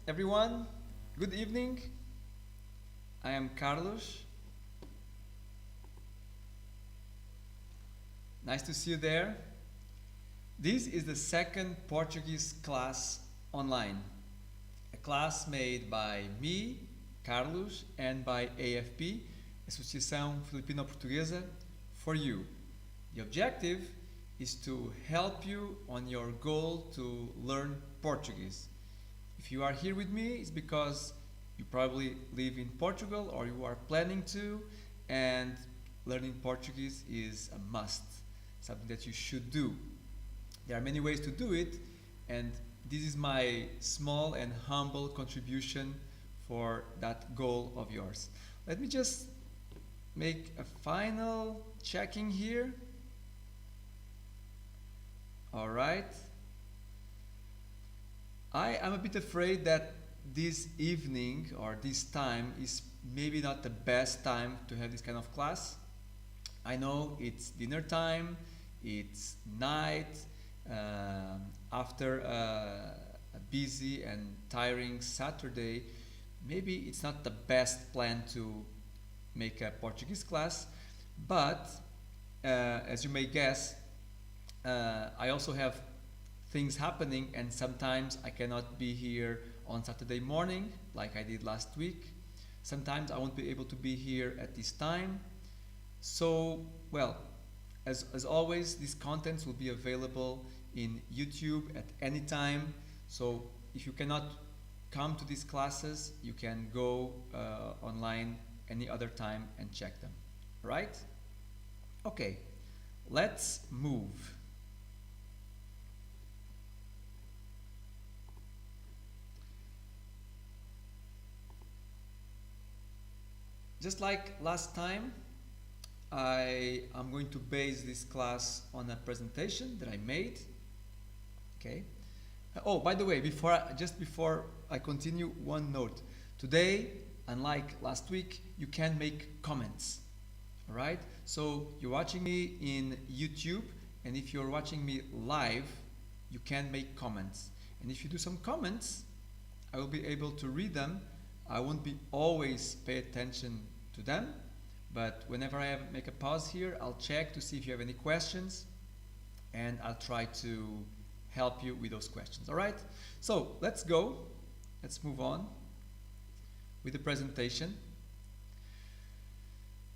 everyone. Good evening. I am Carlos. Nice to see you there. This is the second Portuguese class online. A class made by me, Carlos, and by AFP, Associação Filipino-Portuguesa, for you. The objective is to help you on your goal to learn Portuguese. If you are here with me, it's because you probably live in Portugal or you are planning to, and learning Portuguese is a must, something that you should do. There are many ways to do it, and this is my small and humble contribution for that goal of yours. Let me just make a final checking here. All right. I am a bit afraid that this evening or this time is maybe not the best time to have this kind of class. I know it's dinner time, it's night, after a busy and tiring Saturday. Maybe it's not the best plan to make a Portuguese class, but as you may guess, I also have things happening, and sometimes I cannot be here on Saturday morning like I did last week. Sometimes I won't be able to be here at this time. So, well, as always, these contents will be available in YouTube at any time. So if you cannot come to these classes, you can go online any other time and check them. Right? Okay, let's move. Just like last time, I am going to base this class on a presentation that I made. Okay. Oh, by the way, just before I continue, one note. Today, unlike last week, you can make comments. All right. So you're watching me in YouTube, and if you're watching me live, you can make comments. And if you do some comments, I will be able to read them. I won't be always pay attention to them, but whenever I make a pause here, I'll check to see if you have any questions, and I'll try to help you with those questions. All right? So let's go. Let's move on with the presentation.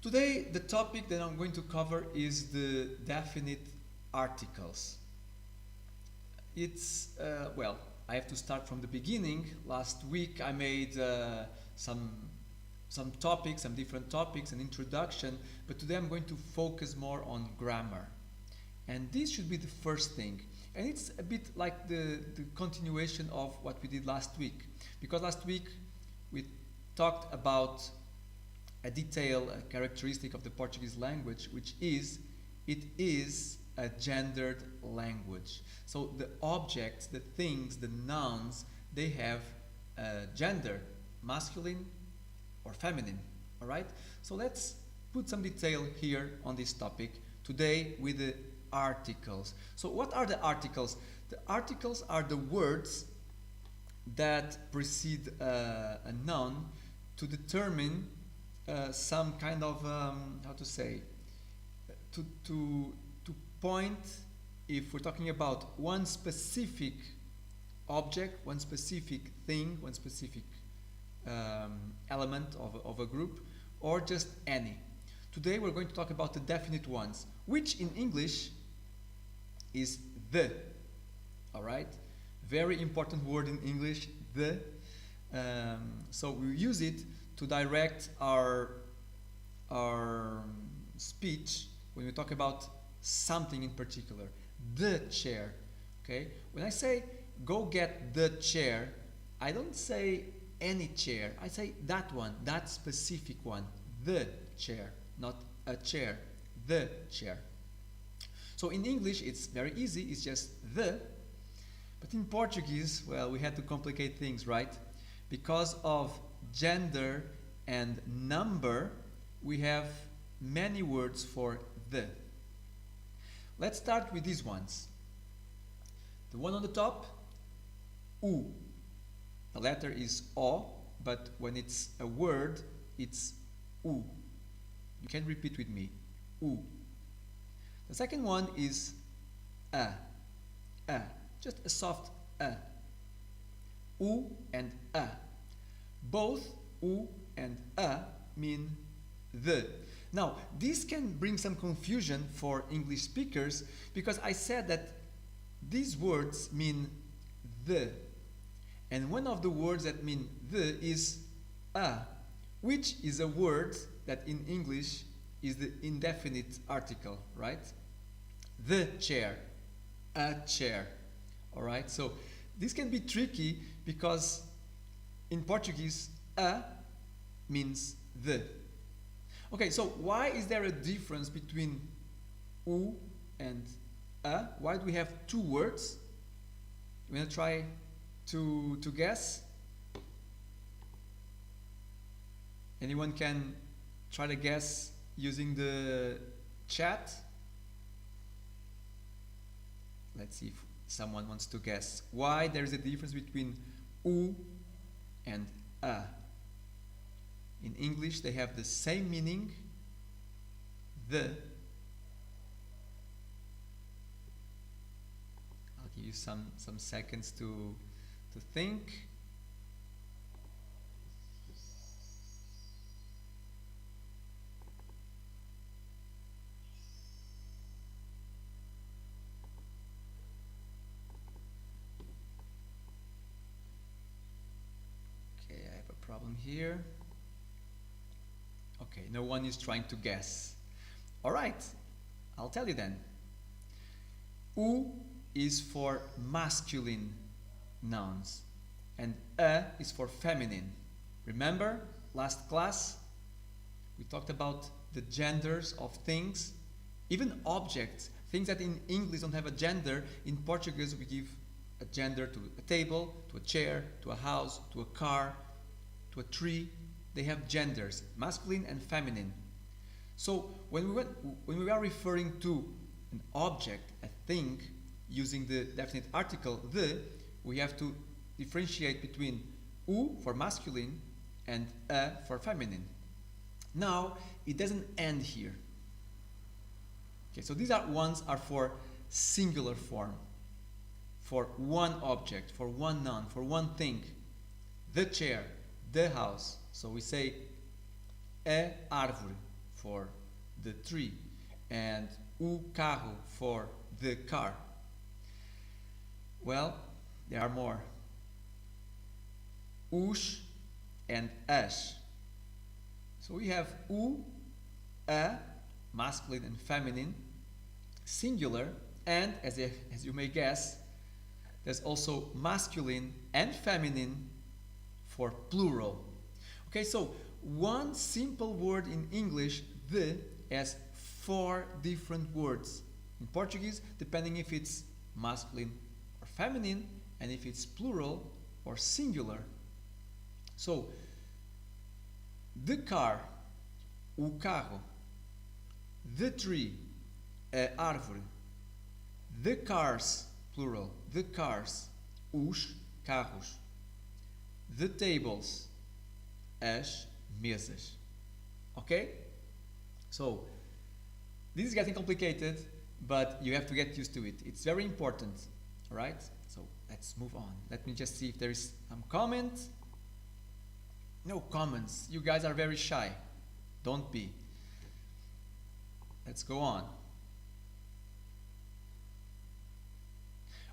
Today, the topic that I'm going to cover is the definite articles. It's, well, I have to start from the beginning. Last week I made some topics, some different topics, an introduction, but today I'm going to focus more on grammar. And this should be the first thing. And it's a bit like the continuation of what we did last week. Because last week we talked about a detail, a characteristic of the Portuguese language, which is, it is a gendered language. So the objects, the things, the nouns, they have gender, masculine or feminine. All right? So let's put some detail here on this topic today with the articles. So what are the articles? The articles are the words that precede a noun to determine some kind of, how to say, to point, if we're talking about one specific object, one specific thing, one specific element of a group, or just any. Today we're going to talk about the definite ones, which in English is the. All right? Very important word in English, the. So we use it to direct our speech when we talk about something in particular. The chair. Okay? When I say go get the chair, I don't say any chair. I say that one, that specific one, the chair, not a chair, the chair. So in English it's very easy, it's just the. But in Portuguese, well, we had to complicate things, right? Because of gender and number, we have many words for the. Let's start with these ones. The one on the top, o. The letter is O, but when it's a word, it's U. You can repeat with me. U. The second one is A. A. Just a soft A. U and A. Both U and A mean the. Now, this can bring some confusion for English speakers because I said that these words mean the. And one of the words that mean the is a, which is a word that in English is the indefinite article, right? The chair, a chair, all right? So this can be tricky because in Portuguese, a means the. Okay, so why is there a difference between u and a? Why do we have two words? You want to try to guess? Anyone can try to guess using the chat? Let's see if someone wants to guess why there is a difference between u and a. In English, they have the same meaning, the. I'll give you some seconds to think. Okay, I have a problem here. Okay, no one is trying to guess. All right, I'll tell you then. U is for masculine nouns and a is for feminine. Remember last class we talked about the genders of things, even objects, things that in English don't have a gender. In Portuguese we give a gender to a table, to a chair, to a house, to a car, to a tree. They have genders, masculine and feminine. So when we are referring to an object, a thing, using the definite article the, we have to differentiate between u for masculine and a for feminine. Now it doesn't end here. Okay, so these ones are for singular form, for one object, for one noun, for one thing. The chair, the house. So we say a árvore for the tree and o carro for the car. Well, there are more. Os and as. So we have u, a, masculine and feminine, singular, and as you may guess, there's also masculine and feminine for plural. Okay, so one simple word in English, the, has 4 different words. In Portuguese, depending if it's masculine or feminine, and if it's plural or singular. So, the car, o carro, the tree, a árvore, the cars, plural, the cars, os carros, the tables, as mesas. Okay? So, this is getting complicated, but you have to get used to it. It's very important. Alright? So, let's move on. Let me just see if there is some comment. No comments. You guys are very shy. Don't be. Let's go on.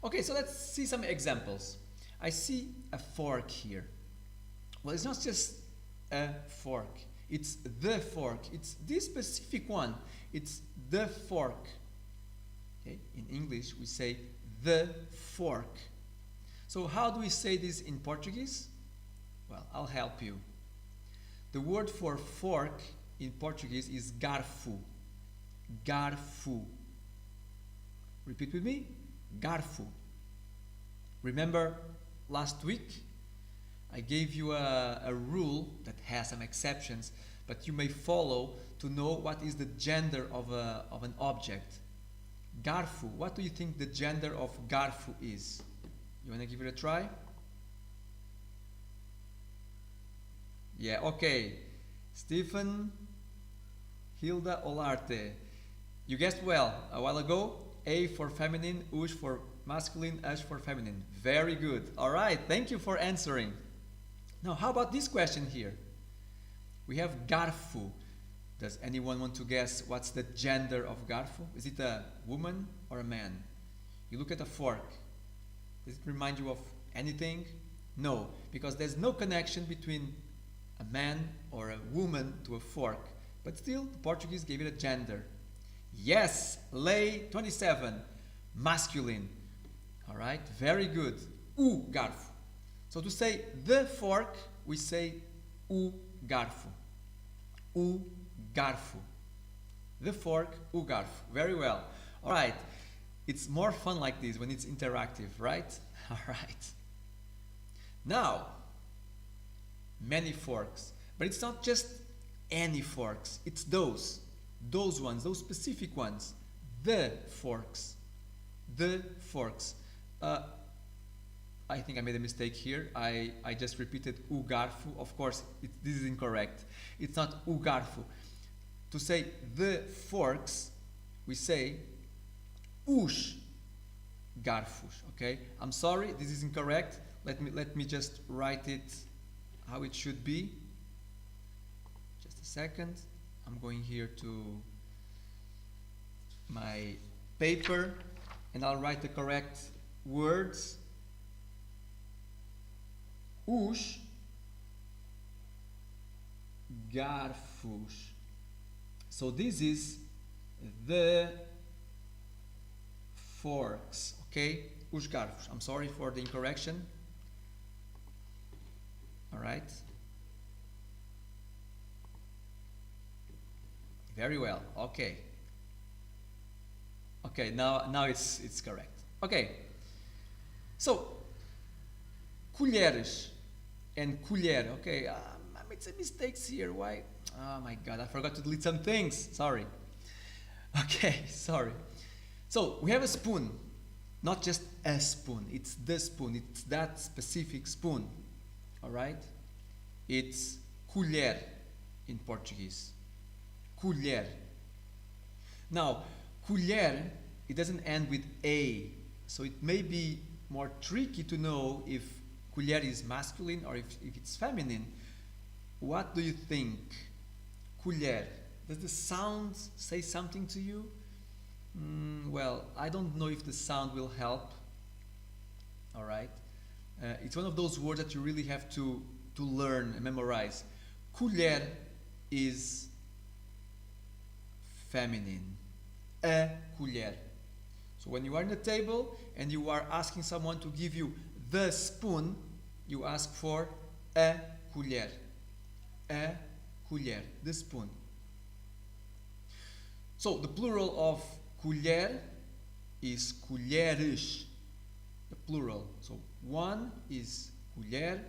Okay, so let's see some examples. I see a fork here. Well, it's not just a fork. It's the fork. It's this specific one. It's the fork. Okay? In English, we say the fork. So how do we say this in Portuguese? Well, I'll help you. The word for fork in Portuguese is garfo. Garfo. Repeat with me. Garfo. Remember last week I gave you a rule that has some exceptions, but you may follow to know what is the gender of an object. Garfo. What do you think the gender of garfo is? You want to give it a try? Yeah, okay. Stephen, Hilda Olarte. You guessed well a while ago. A for feminine, ush for masculine, ash for feminine. Very good. All right, thank you for answering. Now, how about this question here? We have garfo. Does anyone want to guess what's the gender of garfo? Is it a woman or a man? You look at a fork. Does it remind you of anything? No, because there's no connection between a man or a woman to a fork. But still, the Portuguese gave it a gender. Yes, lei 27, masculine. All right, very good. O garfo. So to say the fork, we say o garfo. O garfo. The fork, o garfo. Very well. All right. It's more fun like this when it's interactive, right? All right. Now, many forks. But it's not just any forks. It's those ones, those specific ones. The forks. The forks. I think I made a mistake here. I just repeated o garfo. Of course, this is incorrect. It's not o garfo. To say the forks, we say os garfos. Okay? I'm sorry, this is incorrect. Let me just write it how it should be. Just a second. I'm going here to my paper and I'll write the correct words. Os garfos. So this is the forks, okay? Os garfos. I'm sorry for the incorrection. All right. Very well. Okay. Okay. Now it's correct. Okay. So colheres and colher. Okay. I made some mistakes here. Why? Oh my God! I forgot to delete some things. Sorry. Okay. Sorry. So we have a spoon, not just a spoon. It's the spoon. It's that specific spoon. All right. It's colher in Portuguese. Colher. Now, colher, it doesn't end with a, so it may be more tricky to know if colher is masculine or if it's feminine. What do you think? Colher. Does the sound say something to you? Well, I don't know if the sound will help. All right. It's one of those words that you really have to learn and memorize. Colher is feminine. A colher. So when you are in the table and you are asking someone to give you the spoon, you ask for a colher. A colher, the spoon. So the plural of colher is colheres. The plural. So one is colher,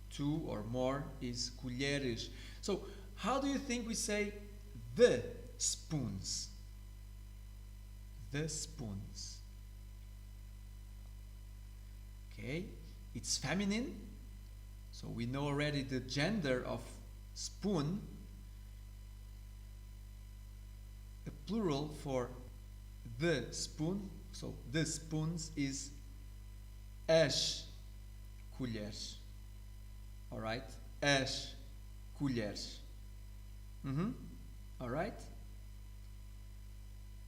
two or more is colheres. So how do you think we say the spoons? The spoons. Okay, it's feminine. So we know already the gender of spoon. The plural for the spoon, so the spoons, is as colheres. All right, as colheres. All right.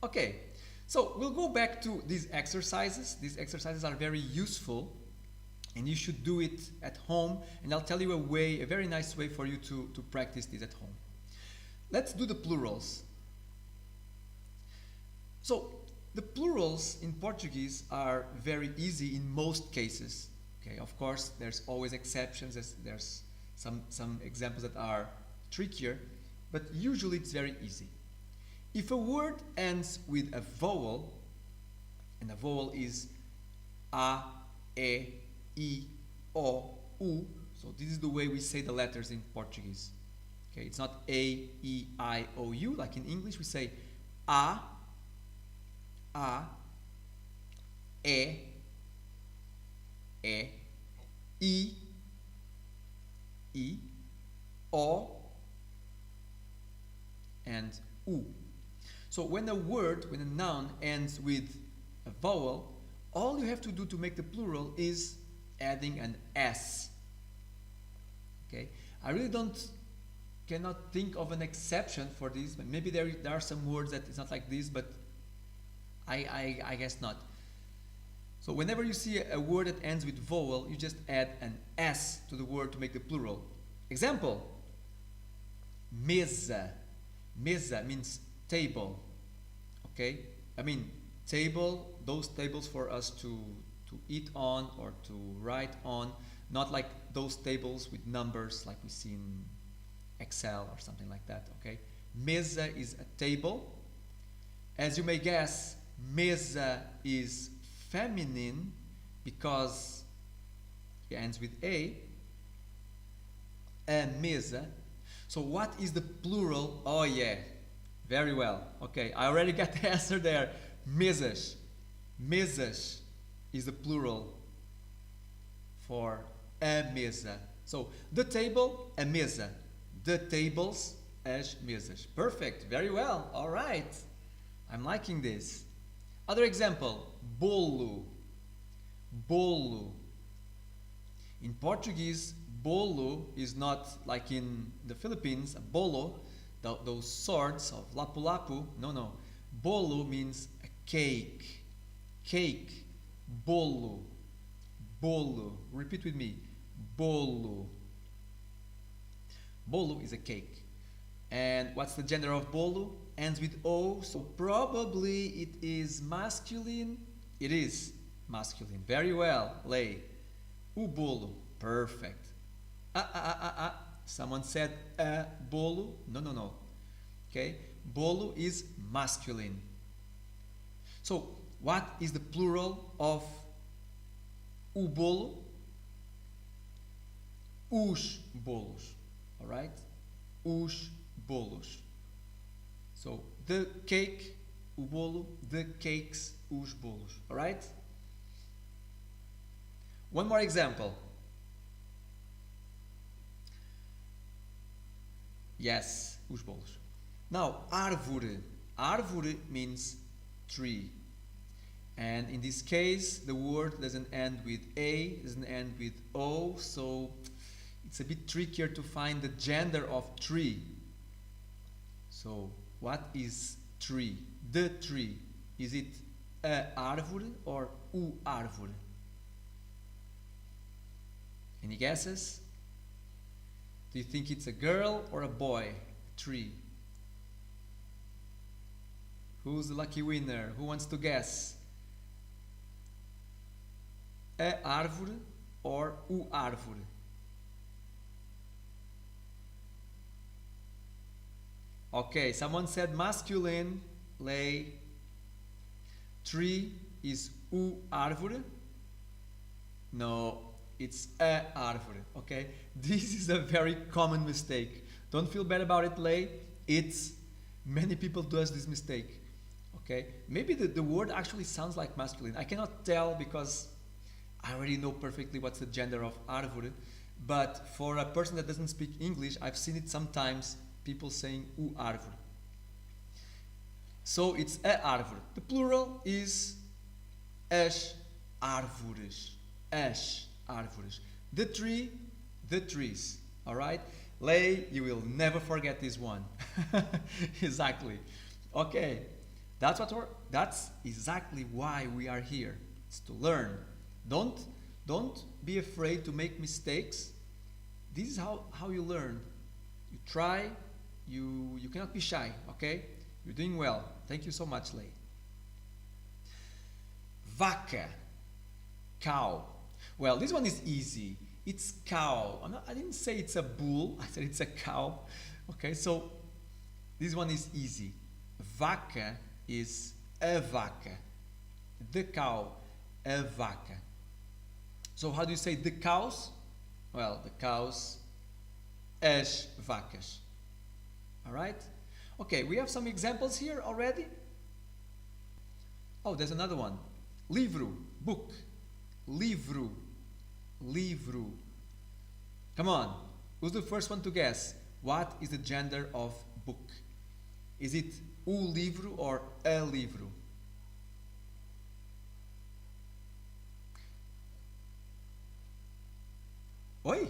Okay, so we'll go back to these exercises. These exercises are very useful, and you should do it at home. And I'll tell you a very nice way for you to practice this at home. Let's do the plurals. So the plurals in Portuguese are very easy in most cases. Okay, of course, there's always exceptions. There's some examples that are trickier, but usually it's very easy. If a word ends with a vowel, and a vowel is a, e, I, o, u, so this is the way we say the letters in Portuguese. Okay, it's not a, I, o, u like in English. We say a, e, I, O and U. So when a word, when a noun ends with a vowel, all you have to do to make the plural is adding an S. Okay? I really cannot think of an exception for this, but maybe there are some words that it's not like this, but I guess not. So whenever you see a word that ends with vowel, you just add an S to the word to make the plural. Example, mesa. Mesa means table. Okay? I mean, table, those tables for us to eat on or to write on, not like those tables with numbers like we see in Excel or something like that. Okay? Mesa is a table. As you may guess, mesa is feminine because it ends with a mesa. So what is the plural? Oh yeah, very well. Okay, I already got the answer there. Mesas. Mesas is the plural for a mesa. So the table, a mesa. The tables, as mesas. Perfect, very well. All right, I'm liking this. Other example, bolo. Bolo. In Portuguese, bolo is not like in the Philippines, a bolo, those swords of lapu-lapu. No. Bolo means a cake. Cake. Bolo. Bolo. Repeat with me. Bolo. Bolo is a cake. And what's the gender of bolo? Ends with O, so probably it is masculine. It is masculine. Very well, Lei. O bolo. Perfect. Someone said a bolo. No. Okay? Bolo is masculine. So, what is the plural of o bolo? Os bolos. Alright? Os bolos. So, the cake, o bolo, the cakes, os bolos. Alright? One more example. Yes, os bolos. Now, árvore. Árvore means tree. And in this case, the word doesn't end with A, doesn't end with O, so it's a bit trickier to find the gender of tree. So, what is tree? The tree. Is it a árvore or o árvore? Any guesses? Do you think it's a girl or a boy? Tree. Who's the lucky winner? Who wants to guess? A árvore or o árvore? Okay, someone said masculine. Lei. Tree is o árvore? No, it's a árvore. Okay, this is a very common mistake. Don't feel bad about it, Lei. Many people does this mistake. Okay, maybe the word actually sounds like masculine. I cannot tell because I already know perfectly what's the gender of árvore. But for a person that doesn't speak English, I've seen it sometimes. People saying o árvore. So it's a árvore. The plural is as árvores. As árvores. The tree, the trees. Alright? Lei, you will never forget this one. Exactly. Okay. That's exactly why we are here. It's to learn. Don't be afraid to make mistakes. This is how you learn. You try. You cannot be shy, okay? You're doing well. Thank you so much, Lei. Vaca. Cow. Well, this one is easy. It's cow. I didn't say it's a bull. I said it's a cow. Okay, so this one is easy. Vaca is a vaca. The cow, a vaca. So how do you say the cows? Well, the cows, as vacas. Alright? Okay, we have some examples here already. Oh, there's another one. Livro, book. Livro. Livro. Come on. Who's the first one to guess? What is the gender of book? Is it o livro or a livro? Oi!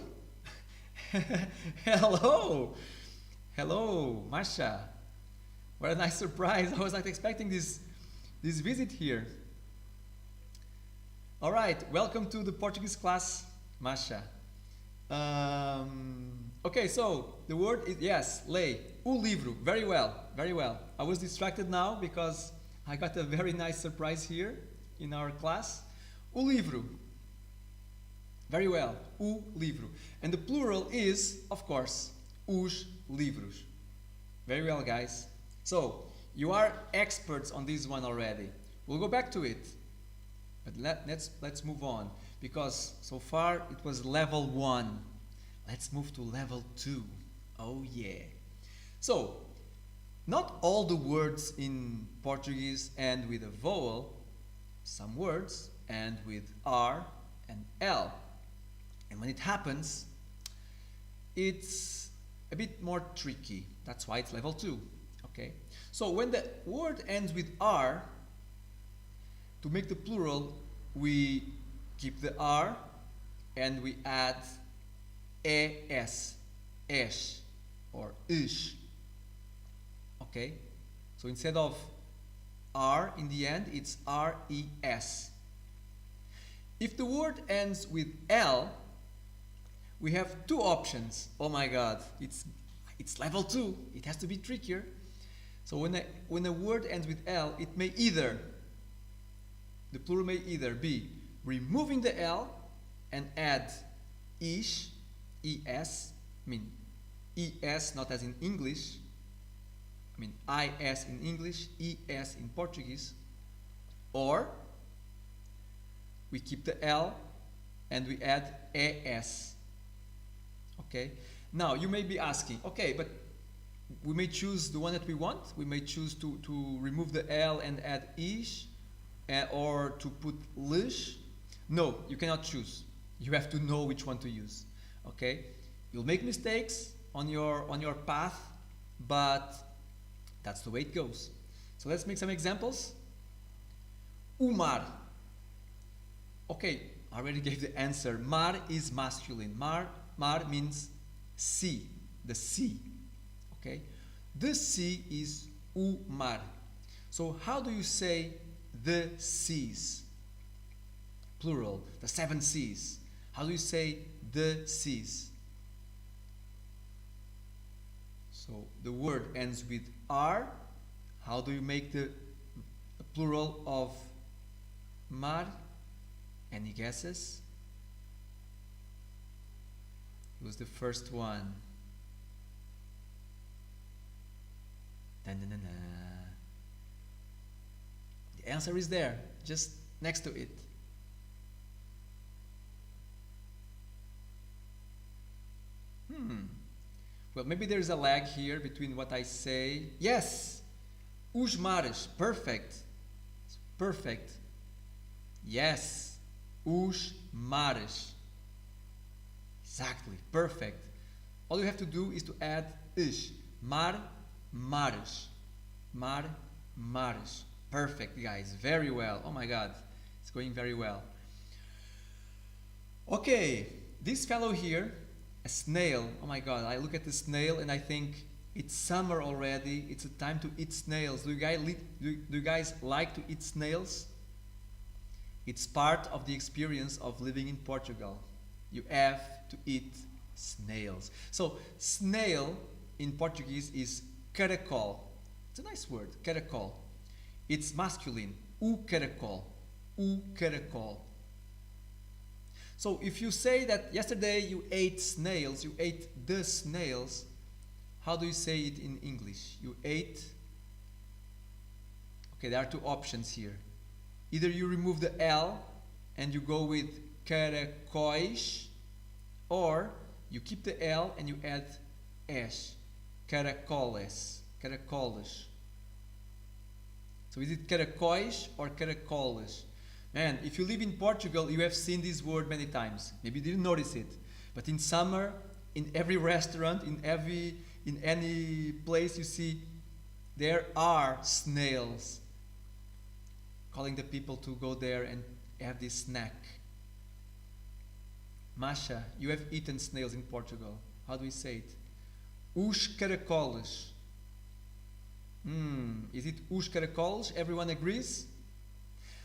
Hello! Hello, Masha. What a nice surprise. I was not expecting this visit here. All right, welcome to the Portuguese class, Masha. Okay, so the word is, yes, lei, o livro. Very well, very well. I was distracted now because I got a very nice surprise here in our class. O livro. Very well, o livro. And the plural is, of course, os livros. Very well, guys. So, you are experts on this one already. We'll go back to it. But let's move on. Because so far it was level 1. Let's move to level 2. Oh yeah. So, not all the words in Portuguese end with a vowel. Some words end with R and L. And when it happens, it's a bit more tricky. That's why it's level 2. Okay? So when the word ends with R, to make the plural, we keep the R and we add es, esh, or ish. Okay? So instead of R in the end, it's R-E-S. If the word ends with L, we have two options. Oh my God, it's level 2. It has to be trickier. So when a word ends with L, it may either, the plural may either be removing the L and add ish, es, I mean es not as in English, I mean is in English, es in Portuguese, or we keep the L and we add es. Okay, now you may be asking, okay, but we may choose the one that we want. We may choose to remove the L and add ish, or to put lish. No, you cannot choose. You have to know which one to use. Okay, you'll make mistakes on your path, but that's the way it goes. So let's make some examples. Umar. Okay, I already gave the answer. Mar is masculine. Mar means sea, the sea. Okay, the sea is o mar. So how do you say the seas? Plural, the 7 seas. How do you say the seas? So the word ends with R. How do you make the plural of mar? Any guesses? It was the first one. Da-na-na-na. The answer is there, just next to it. Well, maybe there's a lag here between what I say. Yes! Os mares. Perfect. Perfect. Yes. Os mares. Exactly. Perfect. All you have to do is to add ish. Mar, mares. Mar, mares. Perfect, guys. Very well. Oh my God. It's going very well. Okay. This fellow here, a snail. Oh my God. I look at the snail and I think it's summer already. It's a time to eat snails. Do you guys like to eat snails? It's part of the experience of living in Portugal. You have to eat snails. So, snail in Portuguese is caracol. It's a nice word, caracol. It's masculine, o caracol, o caracol. So, if you say that yesterday you ate snails, you ate the snails, how do you say it in English? You ate. Okay, there are two options here. Either you remove the L and you go with caracóis, or you keep the L and you add S. Caracoles. Caracoles. So is it caracóis or caracoles? Man, if you live in Portugal, you have seen this word many times. Maybe you didn't notice it. But in summer, in every restaurant, in any place you see, there are snails, calling the people to go there and have this snack. Masha, you have eaten snails in Portugal. How do we say it? Os caracoles. Is it os caracoles? Everyone agrees?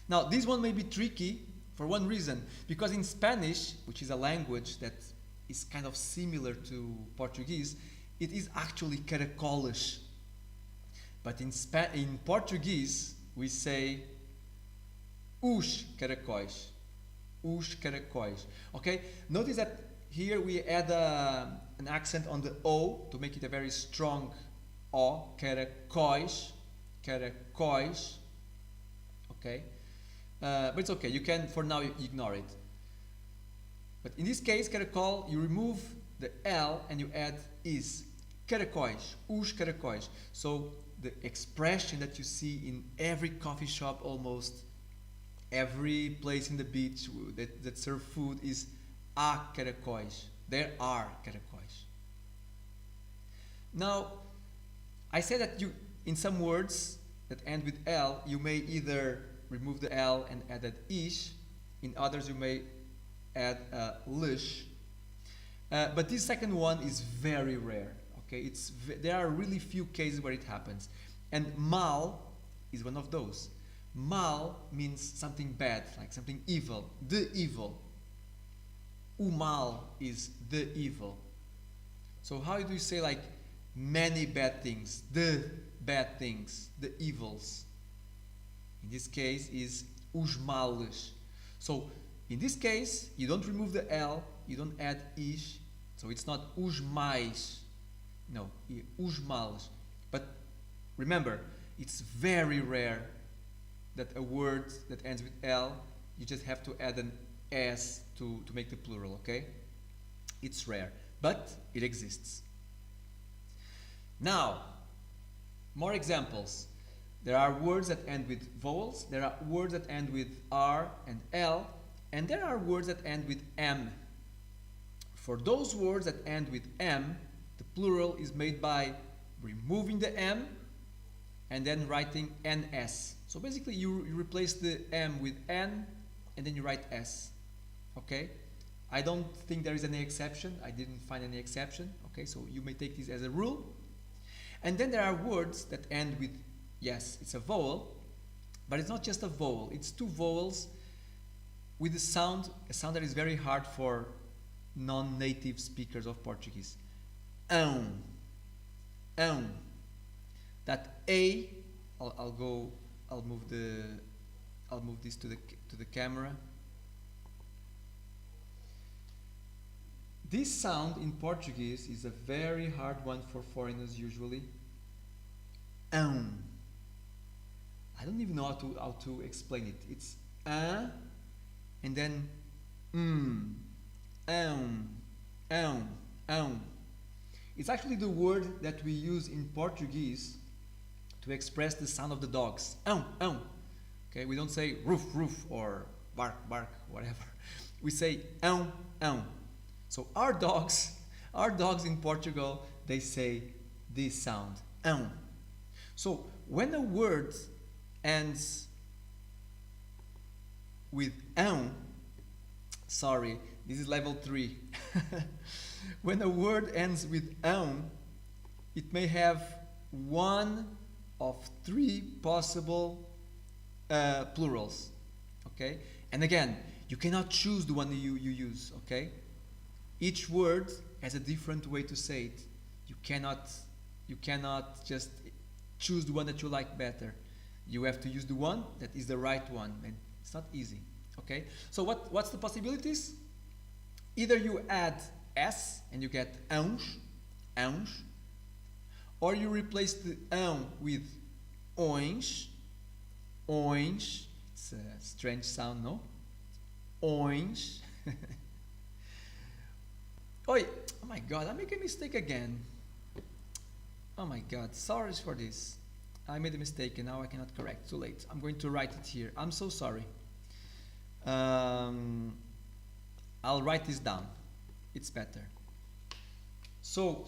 Now, this one may be tricky for one reason. Because in Spanish, which is a language that is kind of similar to Portuguese, it is actually caracoles. But in Portuguese, we say os caracóis. Os caracóis. Okay? Notice that here we add an accent on the O to make it a very strong O. Caracóis. Caracóis. Okay? But it's okay. You can, for now, ignore it. But in this case, caracol, you remove the L and you add is. Caracóis. Os caracóis. So the expression that you see in every coffee shop almost, every place in the beach that serve food is há caracóis. There are caracóis. Now, I said that you, in some words that end with L, you may either remove the L and add an ish. In others, you may add a lish. But this second one is very rare. Okay, there are really few cases where it happens. And mal is one of those. Mal means something bad, like something evil, the evil. O mal is the evil. So how do you say like many bad things, the bad things, the evils? In this case is os males. So in this case, you don't remove the L, you don't add ish, so it's not os mais. No, os males. But remember, it's very rare that a word that ends with L, you just have to add an S to make the plural, okay? It's rare, but it exists. Now, more examples. There are words that end with vowels, there are words that end with R and L, and there are words that end with M. For those words that end with M, the plural is made by removing the M and then writing NS. So basically you replace the M with N and then you write S. Okay? I don't think there is any exception. I didn't find any exception. Okay, so you may take this as a rule. And then there are words that end with, yes, it's a vowel, but it's not just a vowel. It's two vowels with a sound that is very hard for non-native speakers of Portuguese. That A, I'll move this to the camera. This sound in Portuguese is a very hard one for foreigners usually. I don't even know how to explain it. It's and then It's actually the word that we use in Portuguese to express the sound of the dogs. Okay, we don't say roof, roof, or bark, bark, whatever. We say So our dogs in Portugal, they say this sound. So when a word ends with sorry, this is level 3. When a word ends with it may have one of 3 possible plurals. Okay? And again, you cannot choose the one you use. Okay? Each word has a different way to say it. You cannot just choose the one that you like better. You have to use the one that is the right one, and it's not easy. Okay? So what's the possibilities? Either you add S and you get uns, or you replace the with oins. It's a strange sound, no? Oins. Oh my God, I make a mistake again. Oh my God, sorry for this. I made a mistake and now I cannot correct. Too late. I'm going to write it here. I'm so sorry. I'll write this down. It's better. So,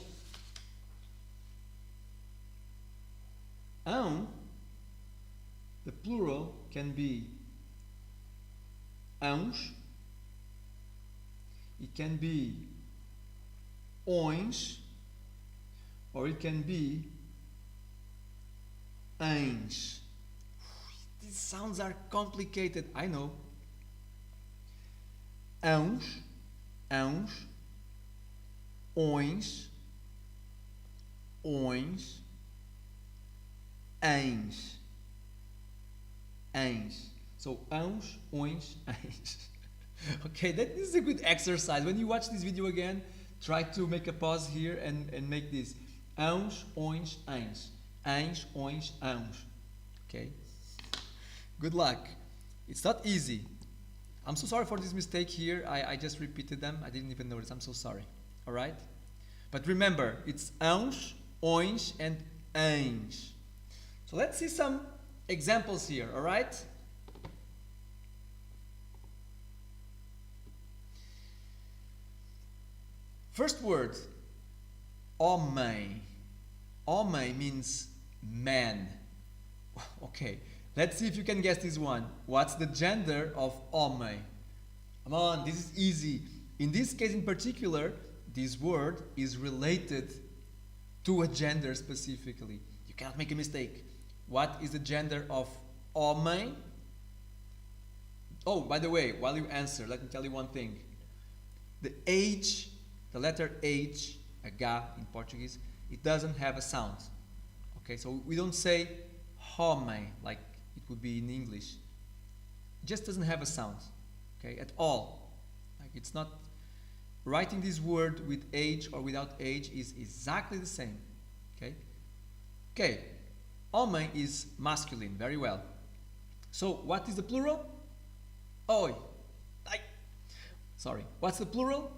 the plural can be ãos, it can be ões, or it can be ães. These sounds are complicated, I know. Ãos, ões, ães. So ãos, ões, ães. Okay, that is a good exercise. When you watch this video again, try to make a pause here and make this. Ãos, ões, ães. Ães, ões, ãos. Okay? Good luck. It's not easy. I'm so sorry for this mistake here. I just repeated them. I didn't even notice. I'm so sorry. Alright? But remember, it's ãos, ões, and ães. So let's see some examples here, alright? First word, homem. Homem means man. Okay, let's see if you can guess this one. What's the gender of homem? Come on, this is easy. In this case in particular, this word is related to a gender specifically. You cannot make a mistake. What is the gender of homem? Oh, by the way, while you answer, let me tell you one thing. The H, the letter H, H in Portuguese, it doesn't have a sound. Okay, so we don't say homem like it would be in English. It just doesn't have a sound, okay, at all. Like it's not, writing this word with H or without H is exactly the same, okay? Okay, homem is masculine, very well. So what is the plural? Oi. Sorry, what's the plural?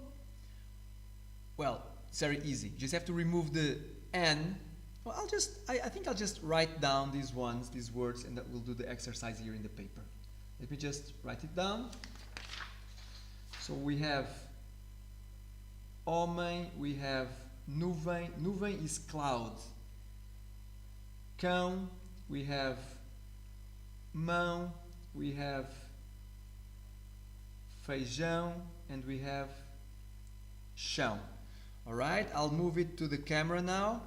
Well, it's very easy. You just have to remove the N. Well, I think I'll just write down these words, and that we'll do the exercise here in the paper. Let me just write it down. So we have homem, we have nuvem. Nuvem is cloud. Cão, we have mão, we have feijão, and we have chão. Alright, I'll move it to the camera now.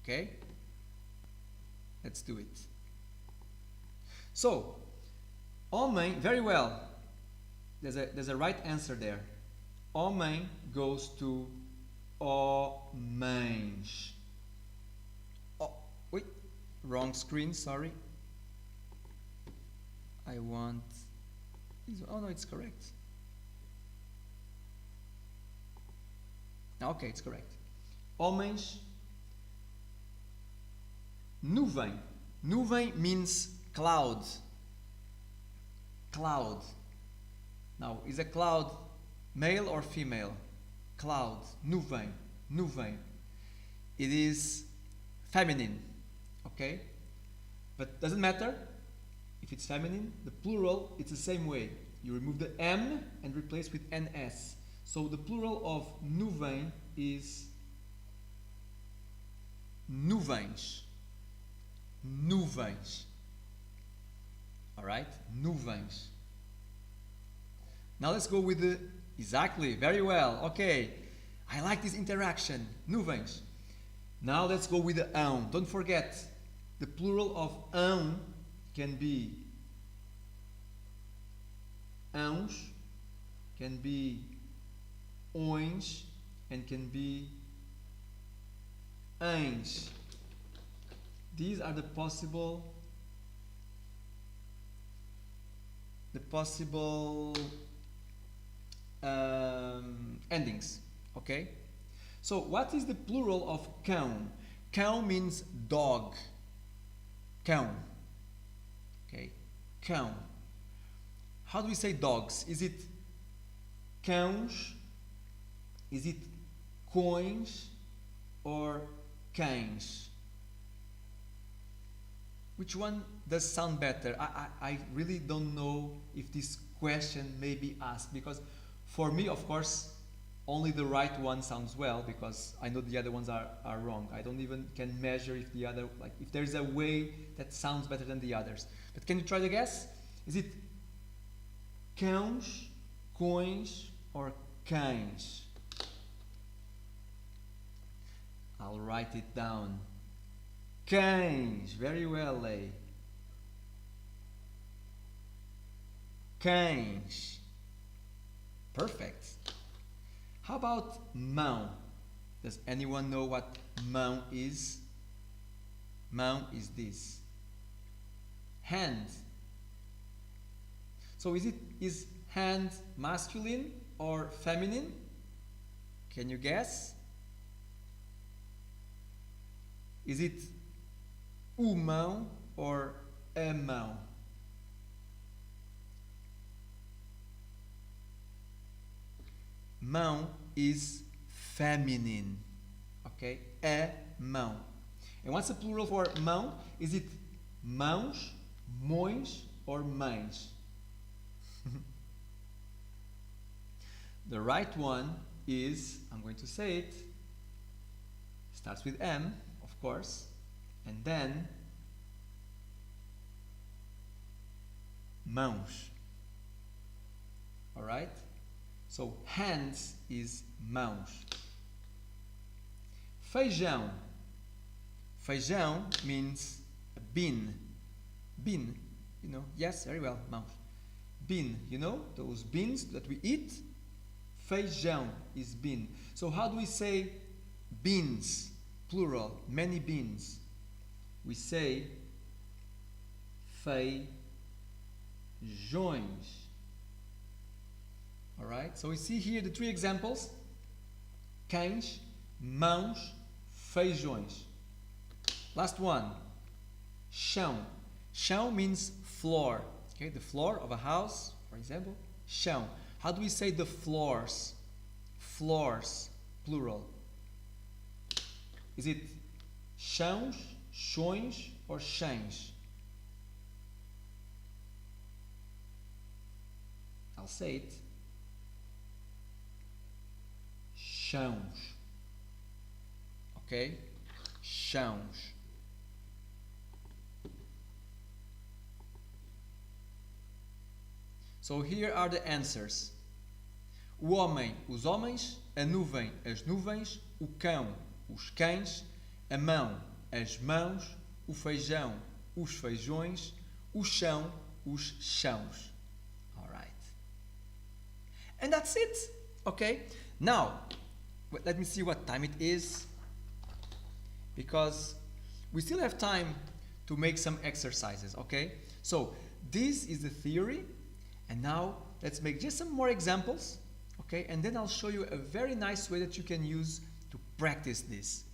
Okay, let's do it. So, homem, very well. There's a right answer there. Homem goes to homens. Oh, wait, wrong screen, sorry. I want, oh no, it's correct. Okay, it's correct. Homens. Nuvem. Nuvem means cloud. Cloud. Now, is a cloud male or female? Cloud. Nuvem. Nuvem. It is feminine. Okay? But doesn't matter if it's feminine. The plural, it's the same way. You remove the M and replace with NS. So the plural of nuvem is nuvens. Nuvens. Alright? Nuvens. Now let's go with the, exactly, very well. Okay, I like this interaction. Nuvens. Now let's go with the ão. Don't forget, the plural of ão can be ãos, can be ões, and can be ães. These are the possible endings. Okay, so what is the plural of cão? Cão means dog. Cão. Okay, cão. How do we say dogs? Is it cãos? Is it cões or cães? Which one does sound better? I really don't know if this question may be asked, because For me, of course, only the right one sounds well because I know the other ones are wrong. I don't even can measure if the other, like if there's a way that sounds better than the others. But can you try to guess? Is it cãos, coins, or cães? I'll write it down. Cães. Very well, Lei. Cães. Perfect. How about mão? Does anyone know what mão is? Mão is this. Hand. So is hand masculine or feminine? Can you guess? Is it o mão or a mão? Mão is feminine, okay? A mão. And what's the plural for mão? Is it mãos, mões, or mães? The right one is, I'm going to say it, starts with M, of course, and then mãos. All right? So hands is mãos. Feijão. Feijão means bean. Bean, you know? Yes, very well, mãos. Bean, you know, those beans that we eat? Feijão is bean. So how do we say beans, plural, many beans? We say feijões. All right, so we see here the three examples: cães, mãos, feijões. Last one, chão. Chão means floor. Okay, the floor of a house, for example, chão. How do we say the floors? Floors, plural. Is it chãos, chões, or chães? I'll say it. Chãos. Okay? Chãos. So here are the answers. O homem, os homens, a nuvem, as nuvens, o cão, os cães, a mão, as mãos, o feijão, os feijões, o chão, os chãos. All right. And that's it. Okay? Now, let me see what time it is, because we still have time to make some exercises, okay? So, this is the theory, and now let's make just some more examples, okay? And then I'll show you a very nice way that you can use to practice this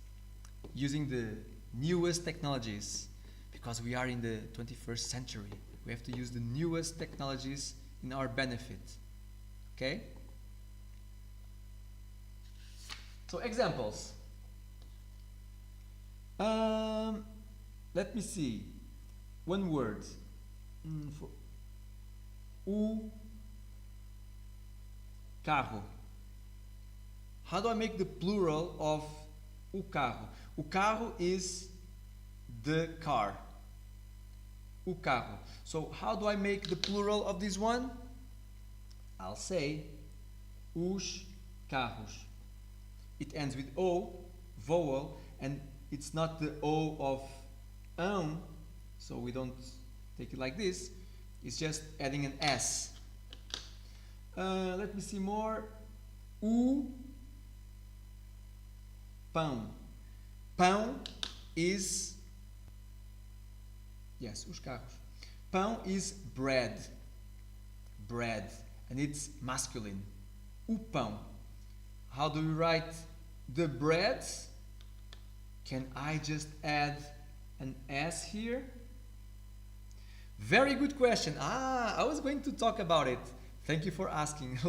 using the newest technologies, because we are in the 21st century. We have to use the newest technologies in our benefit, okay? So examples. Let me see. One word. O carro. How do I make the plural of o carro? O carro is the car. O carro. So how do I make the plural of this one? I'll say os carros. It ends with O, vowel, and it's not the O of so we don't take it like this. It's just adding an S. Let me see more. O pão. Pão is, yes, os carros. Pão is bread. Bread. And it's masculine. O pão. How do we write the bread? Can I just add an S here? Very good question. I was going to talk about it. Thank you for asking.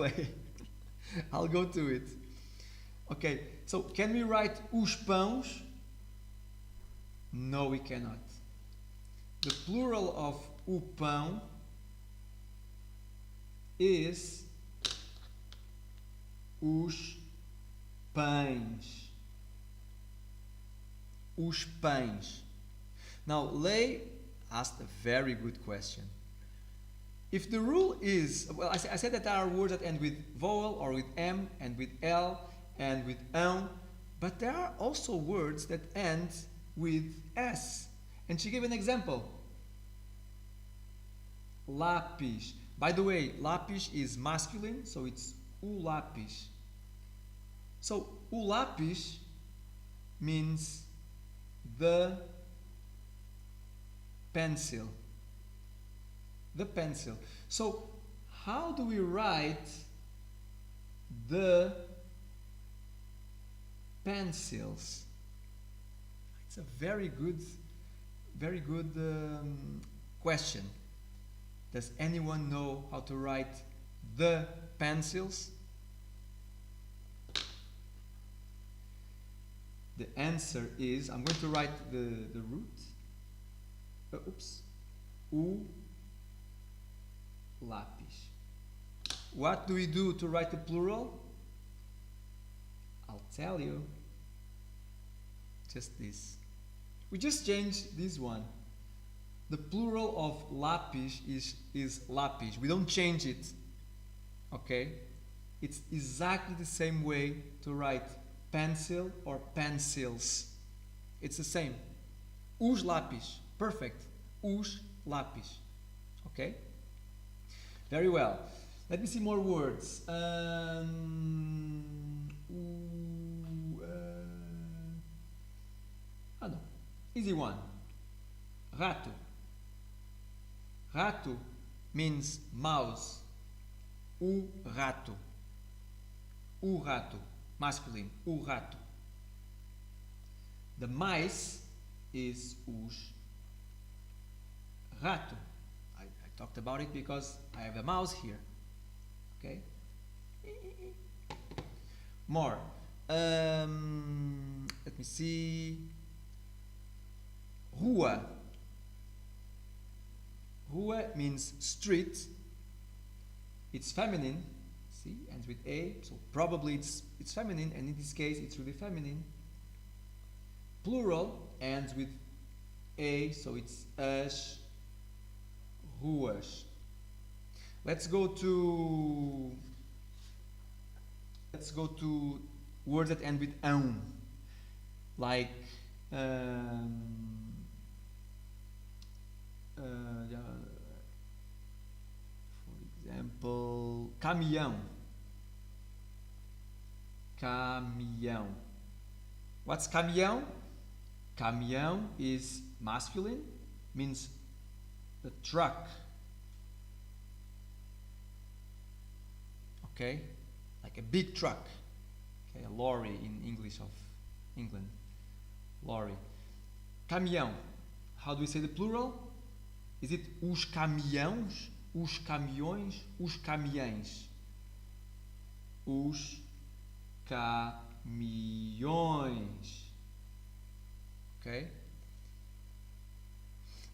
I'll go to it. Okay, so can we write os pãos? No, we cannot. The plural of o pão is Os pães. Os pães. Now, Lei asked a very good question. If the rule is, well, I said that there are words that end with vowel or with M and with L and with ão, but there are also words that end with S. And she gave an example. Lápis. By the way, lápis is masculine, so it's o lápis. So, o lápis means the pencil. The pencil. So, how do we write the pencils? It's a very good question. Does anyone know how to write the pencils? The answer is, I'm going to write the root. Oops. O lápis. What do we do to write the plural? I'll tell you. Just this. We just changed this one. The plural of lápis is lápis. We don't change it. Okay? It's exactly the same way to write pencil or pencils. It's the same. Os lápis. Perfect. Os lápis. Okay? Very well. Let me see more words. No. Easy one. Rato. Rato means mouse. O rato. O rato. Masculine. O rato. The mice is os rato. I talked about it because I have a mouse here. Okay? More. Let me see. Rua. Rua means street. It's feminine. See, ends with A, so probably it's feminine, and in this case it's really feminine. Plural ends with A, so it's as ruas. Let's go to words that end with ão, like for example, caminhão. Caminhão. What's caminhão? Caminhão is masculine, means the truck. Okay? Like a big truck. Okay, a lorry in English of England. Lorry. Caminhão. How do we say the plural? Is it os caminhões? Os caminhões? Os caminhões? Os caminhões. Okay?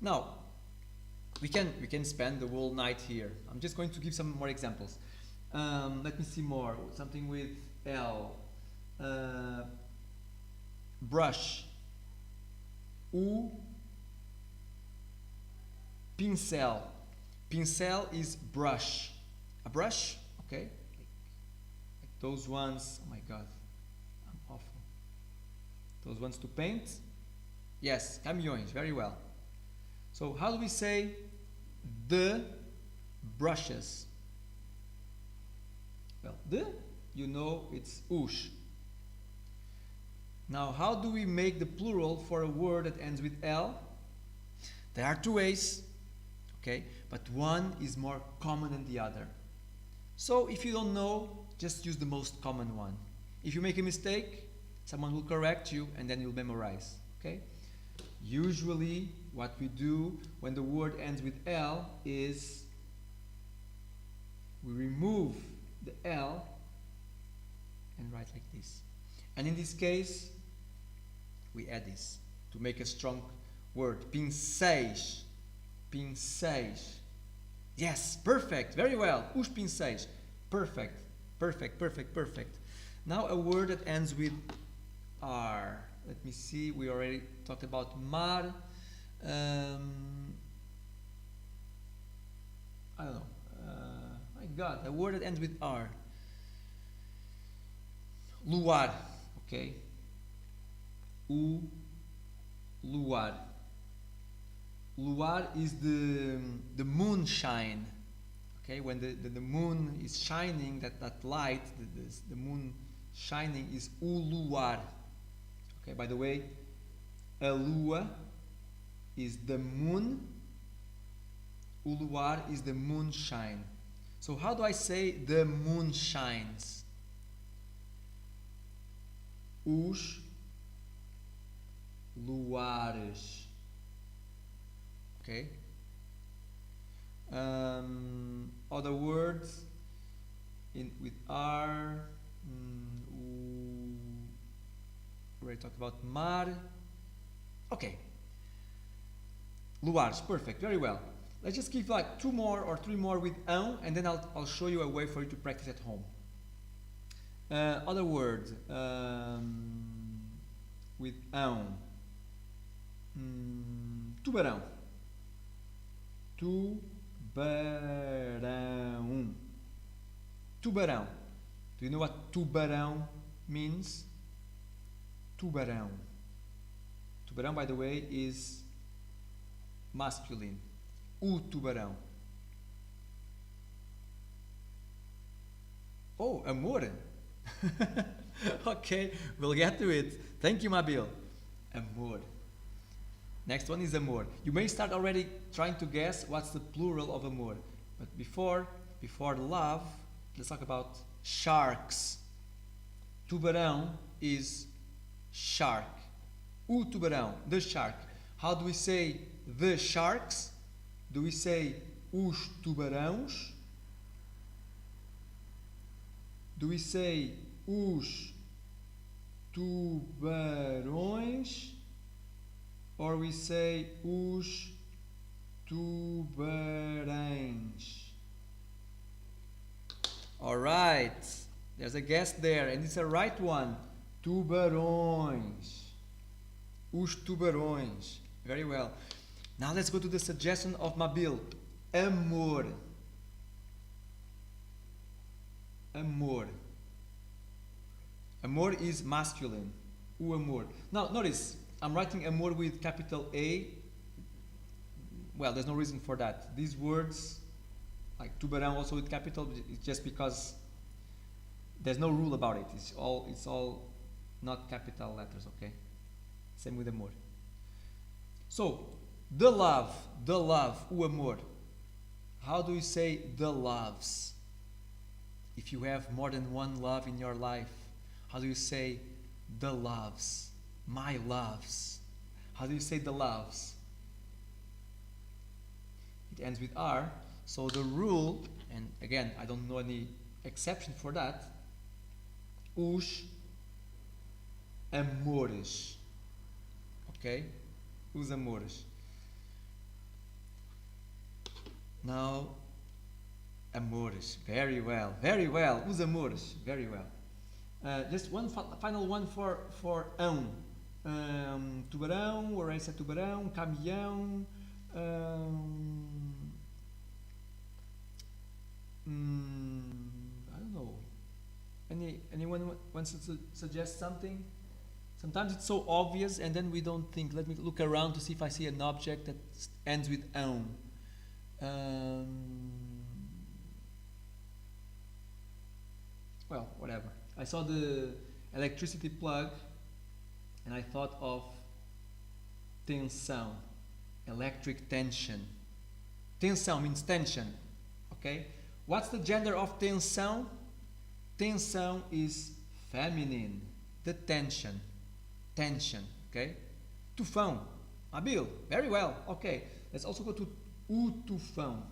Now, we can spend the whole night here. I'm just going to give some more examples. Let me see more. Something with L. Brush. O pincel. Pincel is brush. A brush, okay? Like those ones. Oh my God, I'm awful. Those ones to paint. Yes, caminhões. Very well. So how do we say the brushes? Well, you know it's os. Now, how do we make the plural for a word that ends with L? There are two ways, okay? But one is more common than the other. So if you don't know, just use the most common one. If you make a mistake, someone will correct you and then you'll memorize, okay? Usually, what we do when the word ends with L is we remove the L and write like this. And in this case, we add this to make a strong word. Pincéis. Pincéis. Yes, perfect. Very well. Os pincéis. Perfect. Perfect, perfect, perfect. Now a word that ends with R. Let me see. We already talked about mar. I don't know. My God, a word that ends with R. Luar. Okay. Luar. Luar is the moonshine. Okay, when the moon is shining, that light, the moon shining is luar. Okay, by the way, a lua is the moon, luar is the moonshine. So how do I say the moon shines? Os luares. Okay. Other words with R. We already talked about mar. Okay. Luares, perfect, very well. Let's just give like 2 more or 3 more with and then I'll show you a way for you to practice at home. Other words with tubarão. Tubarão. Tubarão. Do you know what tubarão means? Tubarão. Tubarão, by the way, is masculine. O tubarão. Oh, amor. Okay, we'll get to it. Thank you, Mabil. Amor. Next one is amor. You may start already trying to guess what's the plural of amor. But before love, let's talk about sharks. Tubarão is shark. O tubarão, the shark. How do we say the sharks? Do we say os tubarões? Do we say os tubarões? Or we say os tubarões? Alright, there's a guess there, and it's a right one. Tubarões. Os tubarões. Very well. Now let's go to the suggestion of Mabil. Amor. Amor. Amor is masculine. O amor. Now notice, I'm writing amor with capital A. Well, there's no reason for that. These words, like tubarão also with capital, it's just because there's no rule about it. It's all not capital letters, okay? Same with amor. So, the love, o amor. How do you say the loves? If you have more than one love in your life, how do you say the loves? My loves. How do you say the loves? It ends with R. So the rule, and again, I don't know any exception for that, os amores. Okay? Os amores. Now, amores. Very well. Very well. Os amores. Very well. Just one final one for tubarão, or I said tubarão, caminhão. I don't know. Anyone wants to suggest something? Sometimes it's so obvious, and then we don't think. Let me look around to see if I see an object that ends with well, whatever. I saw the electricity plug, and I thought of tensão, electric tension. Tensão means tension, okay? What's the gender of tensão? Tensão is feminine, the tension, okay? Tufão, Abil, very well, okay. Let's also go to o tufão.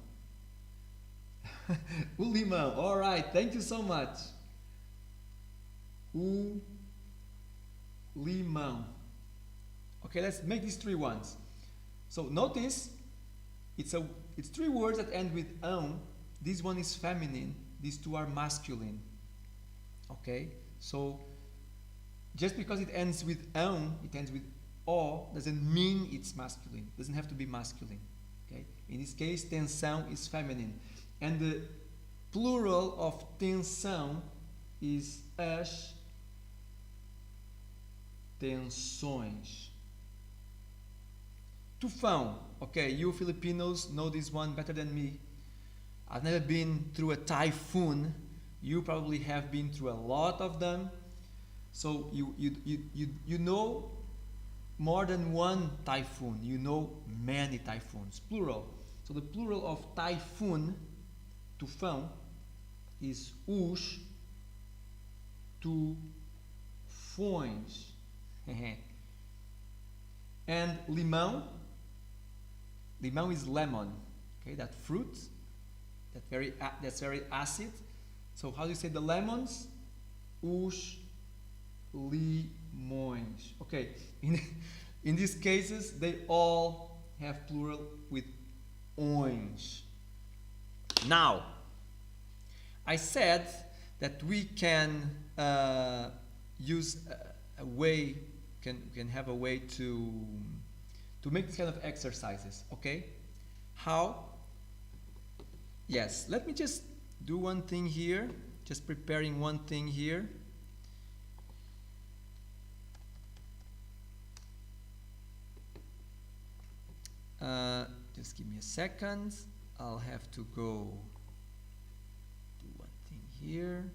O limão, all right, thank you so much. O limão. Okay, let's make these 3 ones. So notice, it's 3 words that end with ão. This one is feminine, these 2 are masculine. Okay, so just because it ends with it ends with o, doesn't mean it's masculine. Doesn't have to be masculine. Okay, in this case, tensão is feminine, and the plural of tensão is as tensões. Tufão. Okay, you Filipinos know this one better than me. I've never been through a typhoon. You probably have been through a lot of them. So you know more than one typhoon. You know many typhoons. Plural. So the plural of typhoon, tufão, is os tufões. And limão. Limão is lemon. Okay, that fruit. That's very acid. So how do you say the lemons? Os limões. Okay, in these cases, they all have plural with ões. Now, I said that we can use a way, can have a way to make this kind of exercises. Okay, how? Yes, let me just do one thing here, just preparing one thing here. Just give me a second. I'll have to go do one thing here.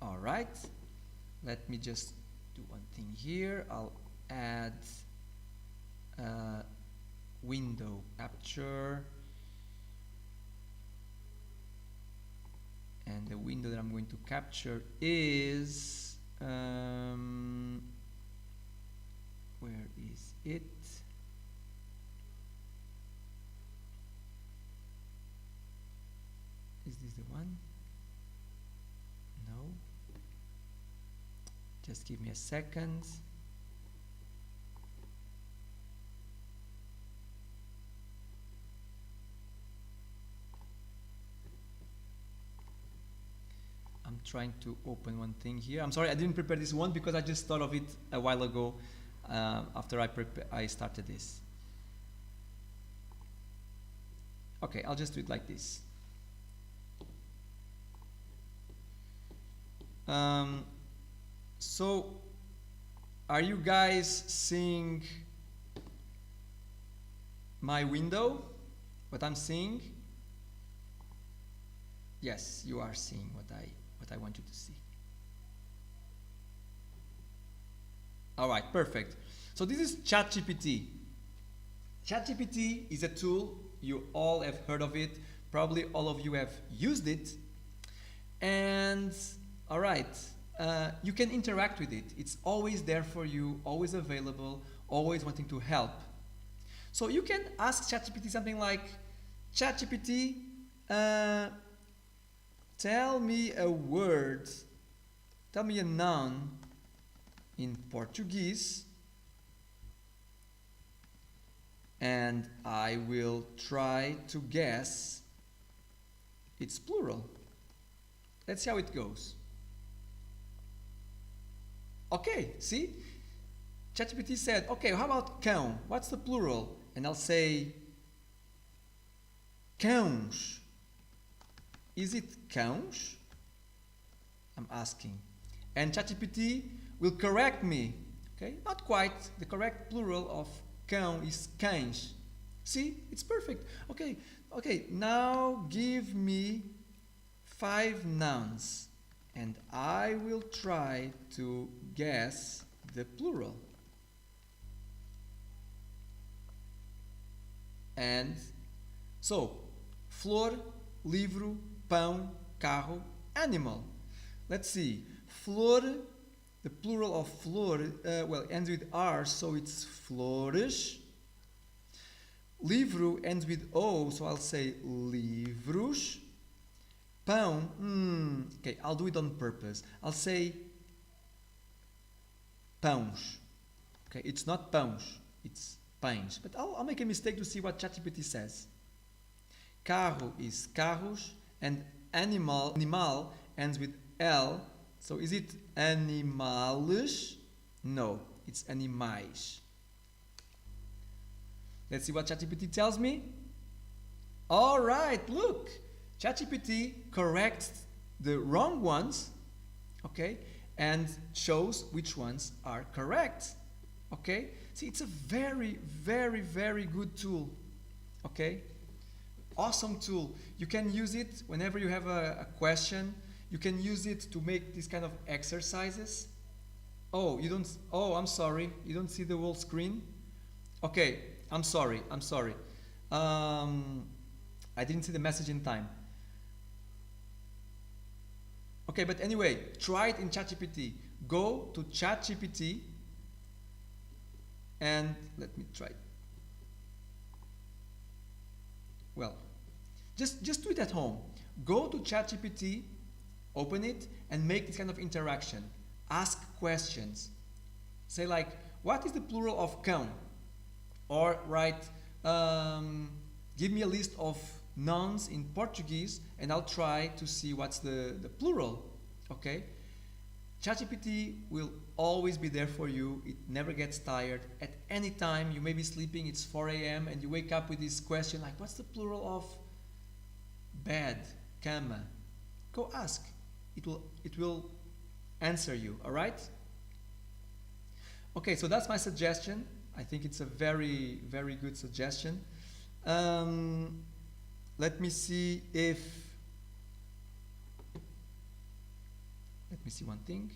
All right, let me just do one thing here. I'll add window capture, and the window that I'm going to capture is where is it? Is this the one? No. Just give me a second. I'm trying to open one thing here. I'm sorry, I didn't prepare this one because I just thought of it a while ago after I started this. Okay, I'll just do it like this. So, are you guys seeing my window? What I'm seeing? Yes, you are seeing what I want you to see. All right, perfect. So this is ChatGPT. ChatGPT is a tool, you all have heard of it. Probably all of you have used it. And all right, you can interact with it. It's always there for you, always available, always wanting to help. So you can ask ChatGPT something like, ChatGPT, tell me a word, tell me a noun in Portuguese, and I will try to guess its plural. Let's see how it goes. Okay, see? ChatGPT said, okay, how about cão? What's the plural? And I'll say, cãos. Is it cãos? I'm asking. And ChatGPT will correct me. Okay, not quite. The correct plural of cão is cães. See, it's perfect. Okay, now give me 5 nouns and I will try to guess the plural. And so, flor, livro, pão, carro, animal. Let's see. Flor, the plural of flor, well, ends with R, so it's flores. Livro ends with O, so I'll say livros. Pão, okay, I'll do it on purpose. I'll say pãos. Okay, it's not pãos, it's pães. But I'll make a mistake to see what ChatGPT says. Carro is carros, and animal ends with L. So is it animales? No, it's animais. Let's see what ChatGPT tells me. All right, look. ChatGPT corrects the wrong ones, okay, and shows which ones are correct, okay. See, it's a very, very, very good tool, okay. Awesome tool. You can use it whenever you have a question. You can use it to make these kind of exercises. Oh, you don't. Oh, I'm sorry. You don't see the whole screen. Okay, I'm sorry. I didn't see the message in time. Okay, but anyway, try it in ChatGPT. Go to ChatGPT and let me try. Well, just do it at home. Go to ChatGPT, open it, and make this kind of interaction. Ask questions. Say like, what is the plural of cão? Or write, give me a list of nouns in Portuguese, and I'll try to see what's the plural, okay? ChatGPT will always be there for you. It never gets tired. At any time, you may be sleeping, it's 4 a.m., and you wake up with this question like, what's the plural of bed, cama? Go ask. It will answer you, all right? Okay, so that's my suggestion. I think it's a very, very good suggestion. Let me see one thing.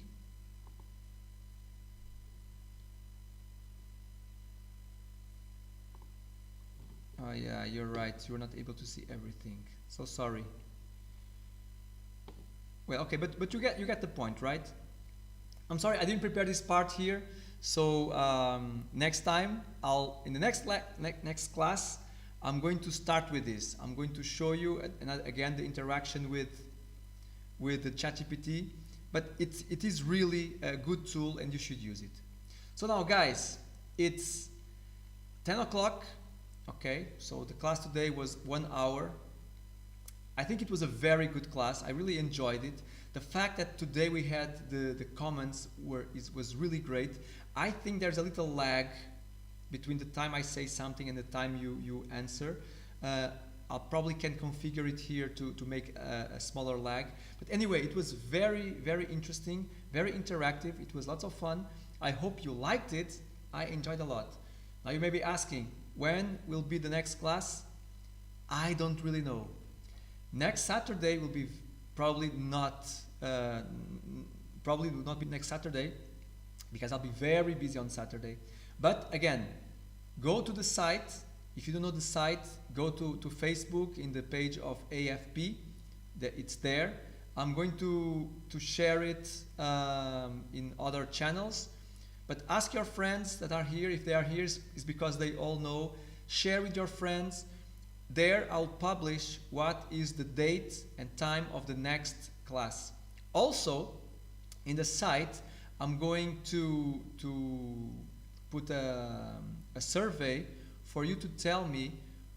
Oh yeah, you're right. You're not able to see everything. So sorry. Well, okay, but you get the point, right? I'm sorry, I didn't prepare this part here. So next time, in the next class, I'm going to start with this. I'm going to show you again the interaction with the ChatGPT, but it is really a good tool and you should use it. So now guys, it's 10 o'clock, okay? So the class today was 1 hour. I think it was a very good class. I really enjoyed it. The fact that today we had the comments was really great. I think there's a little lag between the time I say something and the time you answer. I probably can configure it here to make a smaller lag. But anyway, it was very, very interesting, very interactive. It was lots of fun. I hope you liked it. I enjoyed a lot. Now you may be asking, when will be the next class? I don't really know. Next Saturday will be probably will not be next Saturday because I'll be very busy on Saturday. But again, go to the site. If you don't know the site, go to Facebook in the page of AFP. It's there. I'm going to share it in other channels. But ask your friends that are here. If they are here, it's because they all know. Share with your friends. There I'll publish what is the date and time of the next class. Also, in the site, I'm going to put a survey for you to tell me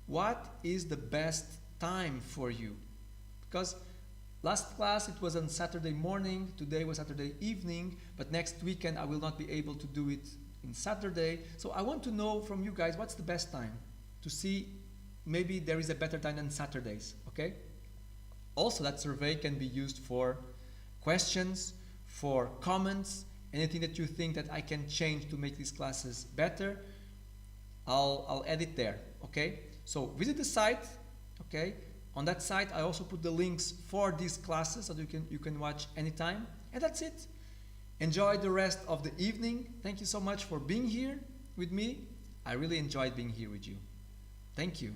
what is the best time for you. Because last class it was on Saturday morning, today was Saturday evening, but next weekend I will not be able to do it in Saturday. So I want to know from you guys what's the best time to see maybe there is a better time than Saturdays, okay? Also, that survey can be used for questions, for comments, anything that you think that I can change to make these classes better, I'll add it there, okay? So visit the site, okay? On that site, I also put the links for these classes so you can watch anytime, and that's it. Enjoy the rest of the evening. Thank you so much for being here with me. I really enjoyed being here with you. Thank you.